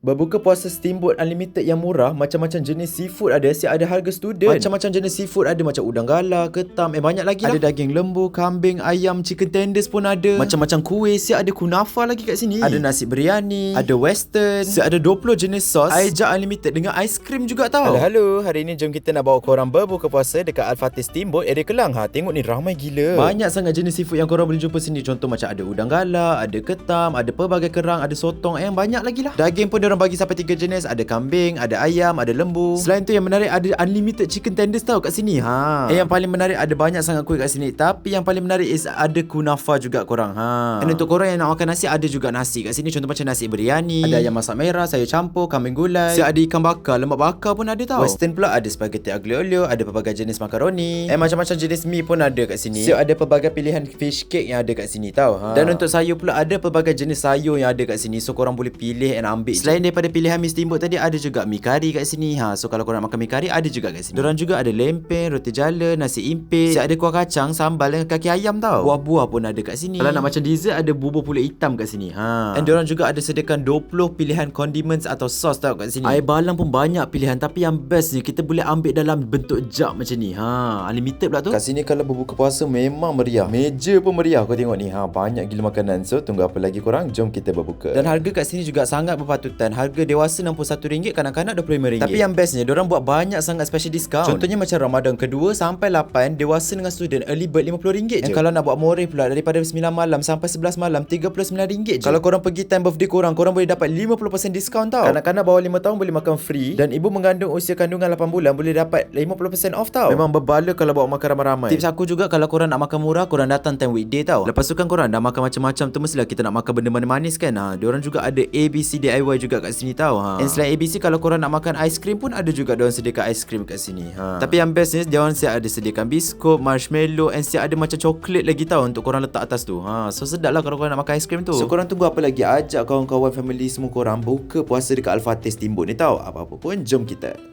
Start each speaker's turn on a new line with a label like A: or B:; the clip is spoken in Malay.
A: Berbuka puasa steamboat unlimited yang murah, macam-macam jenis seafood ada, siap ada harga student. Macam-macam jenis seafood ada macam udang galah, ketam, banyak lagi lah. Ada daging lembu, kambing, ayam, chicken tenders pun ada. Macam-macam kuih, siap ada kunafa lagi kat sini. Ada nasi biryani, ada western, siap ada 20 jenis sos. Air unlimited dengan aiskrim juga tau. Halo, hari ni jom kita nak bawa korang berbuka puasa dekat Al-Fatih Steamboat area Kelang. Tengok ni ramai gila. Banyak sangat jenis seafood yang korang boleh jumpa sini. Contoh macam ada udang galah, ada ketam, ada pelbagai kerang, ada sotong, yang banyak lagi lah. Daging pun orang bagi sampai 3 jenis. Ada kambing, ada ayam, ada lembu. Selain tu yang menarik ada unlimited chicken tenders tau kat sini. Yang paling menarik ada banyak sangat kuih kat sini. Tapi yang paling menarik is ada kunafa juga korang. Dan untuk korang yang nak makan nasi, ada juga nasi kat sini. Contoh macam nasi biryani, ada ayam masak merah, sayur campur, kambing gulai, siap ada ikan bakar, lemak bakar pun ada tau. Western pula ada spaghetti aglio olio, ada pelbagai jenis makaroni. Macam-macam jenis mie pun ada kat sini. Siap ada pelbagai pilihan fish cake yang ada kat sini tau. Dan untuk sayur pula ada pelbagai jenis sayur yang ada kat sini. So korang boleh pilih and ambil. Selain daripada pilihan mi steamboat tadi, ada juga mi kari kat sini. So kalau korang nak makan mi kari, ada juga kat sini. Diorang juga ada lempeng, roti jala, nasi impit, siap ada kuah kacang, sambal dengan kaki ayam tau. Buah-buah pun ada kat sini. Kalau nak macam dessert, ada bubur pulut hitam kat sini. And diorang juga ada sediakan 20 pilihan condiments atau sos tau kat sini. Air balang pun banyak pilihan. Tapi yang best ni, kita boleh ambil dalam bentuk jug macam ni. Unlimited pula tu. Kat sini kalau berbuka puasa memang meriah. Meja pun meriah. Kau tengok ni. Banyak gila makanan. So tunggu apa lagi korang? Jom kita berbuka. Dan harga kat sini juga sangat berpatutan. Harga dewasa RM61, kanak-kanak RM25. Tapi yang bestnya, diorang buat banyak sangat special discount. Contohnya macam Ramadan kedua sampai 8, dewasa dengan student early bird RM50 je. Kalau nak buat moreh pula, daripada 9 malam sampai 11 malam RM39 je. Kalau korang pergi time birthday korang boleh dapat 50% diskaun tau. Kanak-kanak bawah 5 tahun boleh makan free. Dan ibu mengandung usia kandungan 8 bulan boleh dapat 50% off tau. Memang berbala kalau bawa makan ramai-ramai. Tips aku juga, kalau korang nak makan murah, korang datang time weekday tau. Lepas tu kan korang dah makan macam-macam tu, mestilah kita nak makan benda manis kan. Diorang juga ada ABC DIY juga kat sini tau. And selain ABC, kalau korang nak makan aiskrim pun ada juga diorang sediakan aiskrim kat sini. Tapi yang best ni, diorang siap ada sediakan biskut, marshmallow, and siap ada macam coklat lagi tau untuk korang letak atas tu. So sedap lah kalau korang nak makan aiskrim tu. So korang tunggu apa lagi? Ajak kawan-kawan family semua korang buka puasa dekat Al-Fatih Steamboat ni tau. Apa-apa pun, jom kita.